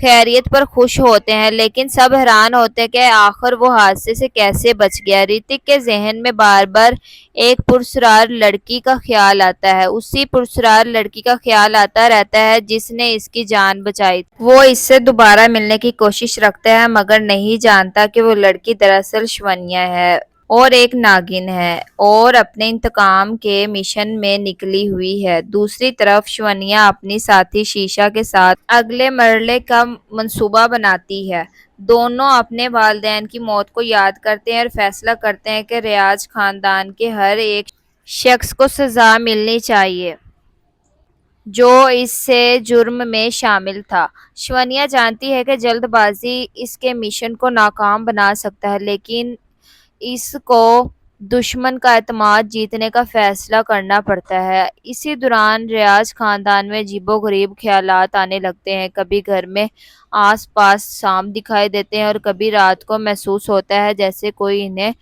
خیریت پر خوش ہوتے ہیں، لیکن سب حیران ہوتے ہیں کہ آخر وہ حادثے سے کیسے بچ گیا۔ رتک کے ذہن میں بار بار ایک پراسرار لڑکی کا خیال آتا ہے، اسی پراسرار لڑکی کا خیال آتا رہتا ہے جس نے اس کی جان بچائی تھی۔ وہ اس سے دوبارہ ملنے کی کوشش رکھتا ہے، مگر نہیں جانتا کہ وہ لڑکی دراصل شونیا ہے اور ایک ناگن ہے اور اپنے انتقام کے مشن میں نکلی ہوئی ہے۔ دوسری طرف شونیا اپنی ساتھی شیشا کے ساتھ اگلے مرحلے کا منصوبہ بناتی ہے۔ دونوں اپنے والدین کی موت کو یاد کرتے ہیں اور فیصلہ کرتے ہیں کہ ریاض خاندان کے ہر ایک شخص کو سزا ملنی چاہیے جو اس سے جرم میں شامل تھا۔ شونیا جانتی ہے کہ جلد بازی اس کے مشن کو ناکام بنا سکتا ہے، لیکن اس کو دشمن کا اعتماد جیتنے کا فیصلہ کرنا پڑتا ہے۔ اسی دوران ریاض خاندان میں عجیب و غریب خیالات آنے لگتے ہیں۔ کبھی گھر میں آس پاس سانپ دکھائی دیتے ہیں اور کبھی رات کو محسوس ہوتا ہے جیسے کوئی انہیں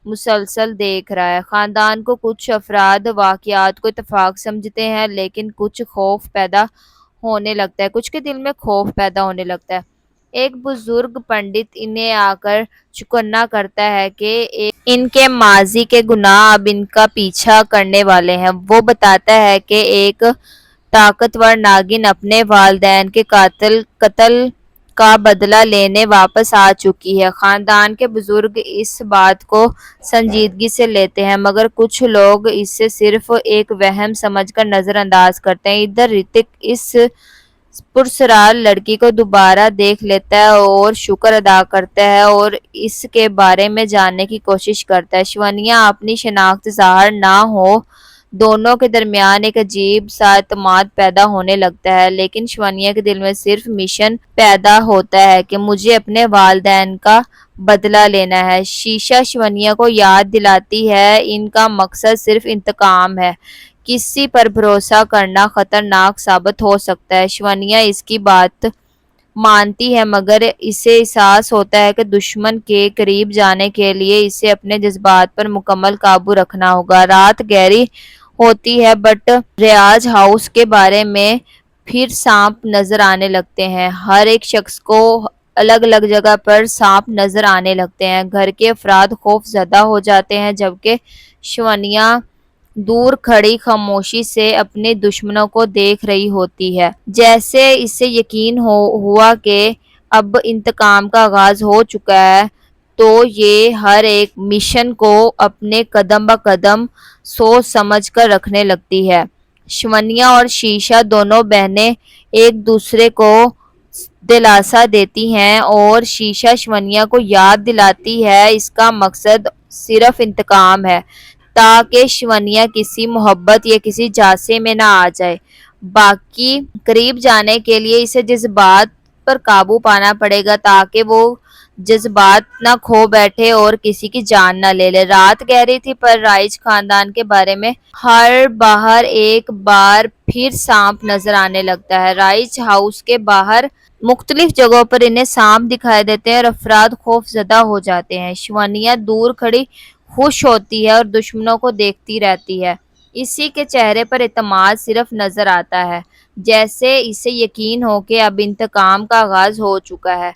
مسلسل دیکھ رہا ہے۔ خاندان کو کچھ افراد واقعات کو اتفاق سمجھتے ہیں، لیکن کچھ کے دل میں خوف پیدا ہونے لگتا ہے۔ ایک بزرگ پنڈت انہیں آ کر چکنا کرتا ہے کہ ان کے ماضی کے گناہ اب ان کا پیچھا کرنے والے ہیں۔ وہ بتاتا ہے کہ ایک طاقتور ناگن اپنے والدین کے قتل کا بدلہ لینے واپس آ چکی ہے۔ خاندان کے بزرگ اس بات کو سنجیدگی سے لیتے ہیں، مگر کچھ لوگ اسے صرف ایک وہم سمجھ کر نظر انداز کرتے ہیں۔ ادھر رتک اس پراسرار لڑکی کو دوبارہ دیکھ لیتا ہے اور شکر ادا کرتا ہے اور اس کے بارے میں جاننے کی کوشش کرتا ہے۔ شونیا اپنی شناخت ظاہر نہ ہو، دونوں کے درمیان ایک عجیب سا اعتماد پیدا ہونے لگتا ہے، لیکن شونیا کے دل میں صرف مشن پیدا ہوتا ہے کہ مجھے اپنے والدین کا بدلہ لینا ہے۔ شیشا شونیا کو یاد دلاتی ہے ان کا مقصد صرف انتقام ہے۔ کسی پر بھروسہ کرنا خطرناک ثابت ہو سکتا ہے۔ شونیا اس کی بات مانتی ہے، مگر اسے احساس ہوتا ہے کہ دشمن کے قریب جانے کے لیے اسے اپنے جذبات پر مکمل قابو رکھنا ہوگا۔ رات گہری ہوتی ہے، بٹ ریاض ہاؤس کے بارے میں پھر سانپ نظر آنے لگتے ہیں۔ ہر ایک شخص کو الگ الگ جگہ پر سانپ نظر آنے لگتے ہیں۔ گھر کے افراد خوف زدہ ہو جاتے ہیں، جبکہ شونیا دور کھڑی خاموشی سے اپنے دشمنوں کو دیکھ رہی ہوتی ہے، جیسے اسے یقین ہوا کہ اب انتقام کا آغاز ہو چکا ہے۔ تو یہ ہر ایک مشن کو اپنے قدم بہ قدم سوچ سمجھ کر رکھنے لگتی ہے۔ شونیا اور شیشا دونوں بہنیں ایک دوسرے کو دلاسا دیتی ہیں اور شیشا شونیا کو یاد دلاتی ہے اس کا مقصد صرف انتقام ہے، تاکہ شونیا کسی محبت یا کسی جھانسے میں نہ آ جائے۔ باقی قریب جانے کے لیے اسے جذبات پر قابو پانا پڑے گا تاکہ وہ جذبات نہ کھو بیٹھے اور کسی کی جان نہ لے لے۔ رات گہری تھی، پر رائج خاندان کے بارے میں ہر باہر ایک بار پھر سانپ نظر آنے لگتا ہے۔ رائج ہاؤس کے باہر مختلف جگہوں پر انہیں سانپ دکھائی دیتے ہیں اور افراد خوف زدہ ہو جاتے ہیں۔ شونیا دور کھڑی خوش ہوتی ہے اور دشمنوں کو دیکھتی رہتی ہے۔ اسی کے چہرے پر اعتماد صرف نظر آتا ہے، جیسے اسے یقین ہو کہ اب انتقام کا آغاز ہو چکا ہے۔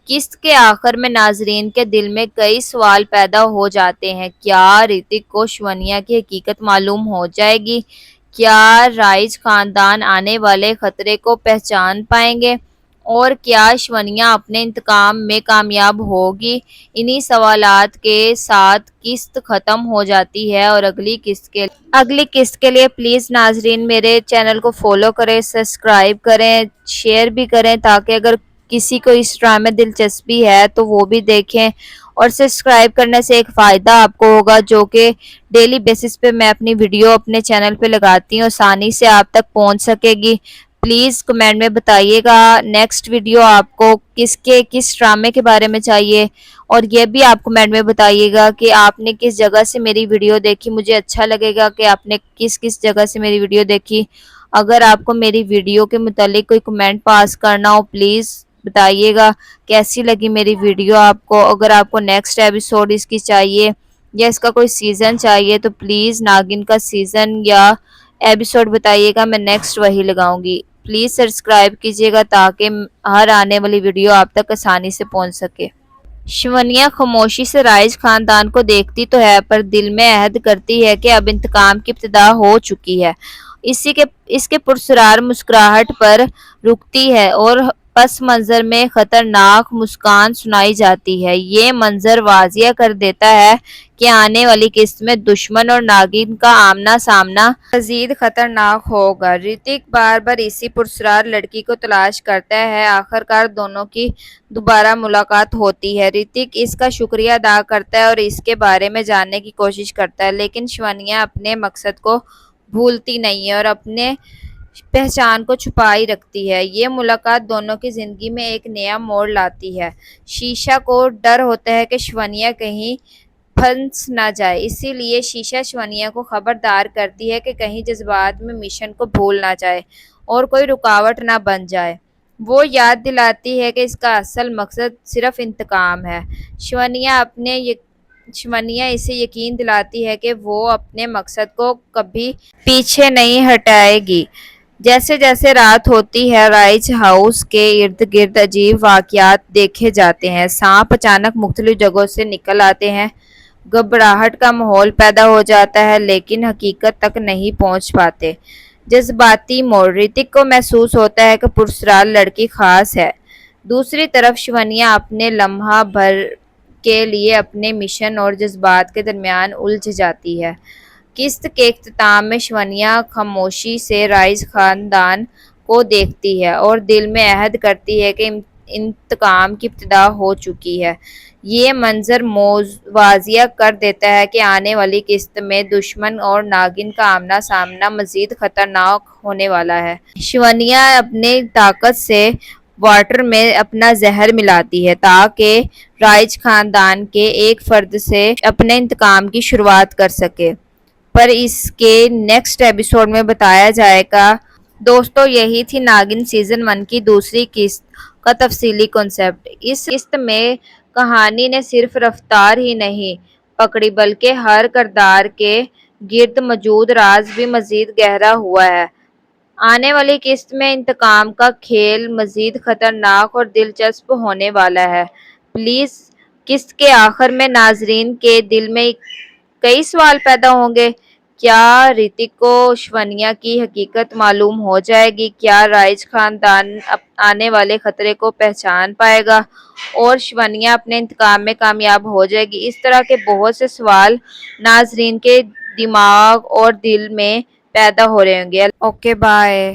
قسط کے آخر میں ناظرین کے دل میں کئی سوال پیدا ہو جاتے ہیں۔ کیا رتک کو شونیا کی حقیقت معلوم ہو جائے گی؟ کیا رائج خاندان آنے والے خطرے کو پہچان پائیں گے؟ اور کیا شونیا اپنے انتقام میں کامیاب ہوگی؟ انہی سوالات کے ساتھ قسط ختم ہو جاتی ہے اور اگلی قسط کے لیے پلیز ناظرین میرے چینل کو فالو کریں، سبسکرائب کریں، شیئر بھی کریں، تاکہ اگر کسی کو اس ڈرامے میں دلچسپی ہے تو وہ بھی دیکھیں۔ اور سبسکرائب کرنے سے ایک فائدہ آپ کو ہوگا، جو کہ ڈیلی بیسس پہ میں اپنی ویڈیو اپنے چینل پہ لگاتی ہوں، آسانی سے آپ تک پہنچ سکے گی۔ پلیز کمنٹ میں بتائیے گا نیکسٹ ویڈیو آپ کو کس ڈرامے کے بارے میں چاہیے، اور یہ بھی آپ کمنٹ میں بتائیے گا کہ آپ نے کس جگہ سے میری ویڈیو دیکھی۔ مجھے اچھا لگے گا کہ آپ نے کس جگہ سے میری ویڈیو دیکھی۔ اگر آپ کو میری ویڈیو کے متعلق کوئی کمنٹ پاس کرنا ہو، پلیز بتائیے گا کیسی لگی میری ویڈیو آپ کو۔ اگر آپ کو نیکسٹ ایپیسوڈ اس کی چاہیے یا اس کا کوئی سیزن چاہیے تو پلیز ناگن کا سیزن یا ایپیسوڈ بتائیے گا، میں نیکسٹ وہی لگاؤں گی۔ پلیز سبسکرائب کیجیے گا تاکہ ہر آنے والی ویڈیو آپ تک آسانی سے پہنچ سکے۔ شونیا خاموشی سے رائج خاندان کو دیکھتی تو ہے پر دل میں عہد کرتی ہے کہ اب انتقام کی ابتدا ہو چکی ہے۔ اس کے پراسرار مسکراہٹ پر رکتی ہے اور پس منظر میں خطرناک مسکان سنائی جاتی ہے۔ یہ منظر واضح کر دیتا ہے کہ آنے والی قسط میں دشمن اور ناگن کا آمنا سامنا مزید خطرناک ہوگا۔ رتک بار بار اسی پراسرار لڑکی کو تلاش کرتا ہے۔ آخرکار دونوں کی دوبارہ ملاقات ہوتی ہے۔ رتک اس کا شکریہ ادا کرتا ہے اور اس کے بارے میں جاننے کی کوشش کرتا ہے، لیکن شونیا اپنے مقصد کو بھولتی نہیں ہے اور اپنے پہچان کو چھپائی رکھتی ہے۔ یہ ملاقات دونوں کی زندگی میں ایک نیا موڑ لاتی ہے۔ شیشا کو ڈر ہوتا ہے کہ شونیا کہیں پھنس نہ جائے، اسی لیے شیشا شونیا کو خبردار کرتی ہے کہ کہیں جذبات میں مشن کو بھول نہ جائے اور کوئی رکاوٹ نہ بن جائے۔ وہ یاد دلاتی ہے کہ اس کا اصل مقصد صرف انتقام ہے۔ شونیا اسے یقین دلاتی ہے کہ وہ اپنے مقصد کو کبھی پیچھے نہیں ہٹائے گی۔ جیسے جیسے رات ہوتی ہے، رائج ہاؤس کے ارد گرد عجیب واقعات دیکھے جاتے ہیں۔ سانپ اچانک مختلف جگہوں سے نکل آتے ہیں، گھبراہٹ کا ماحول پیدا ہو جاتا ہے لیکن حقیقت تک نہیں پہنچ پاتے۔ جذباتی موڑ، رتک کو محسوس ہوتا ہے کہ پراسرار لڑکی خاص ہے۔ دوسری طرف شونیا اپنے لمحہ بھر کے لیے اپنے مشن اور جذبات کے درمیان الجھ جاتی ہے۔ قسط کے اختتام میں شونیا خاموشی سے رائج خاندان کو دیکھتی ہے اور دل میں عہد کرتی ہے کہ انتقام کی ابتدا ہو چکی ہے۔ یہ منظر واضح کر دیتا ہے کہ آنے والی قسط میں دشمن اور ناگن کا آمنا سامنا مزید خطرناک ہونے والا ہے۔ شونیا اپنی طاقت سے واٹر میں اپنا زہر ملاتی ہے تاکہ رائج خاندان کے ایک فرد سے اپنے انتقام کی شروعات کر سکے، پر اس کے نیکسٹ ایپیسوڈ میں بتایا جائے گا۔ دوستو، یہی تھی ناگن سیزن 1 کی دوسری قسط کا تفصیلی کنسپٹ۔ اس قسط میں کہانی نے صرف رفتار ہی نہیں پکڑی بلکہ ہر کردار کے گرد موجود راز بھی مزید گہرا ہوا ہے۔ آنے والی قسط میں انتقام کا کھیل مزید خطرناک اور دلچسپ ہونے والا ہے۔ پلیز قسط کے آخر میں ناظرین کے دل میں کئی سوال پیدا ہوں گے۔ کیا رتک کو شونیا کی حقیقت معلوم ہو جائے گی؟ کیا رائج خاندان آنے والے خطرے کو پہچان پائے گا اور شونیا اپنے انتقام میں کامیاب ہو جائے گی؟ اس طرح کے بہت سے سوال ناظرین کے دماغ اور دل میں پیدا ہو رہے ہوں گے۔ Okay, bye.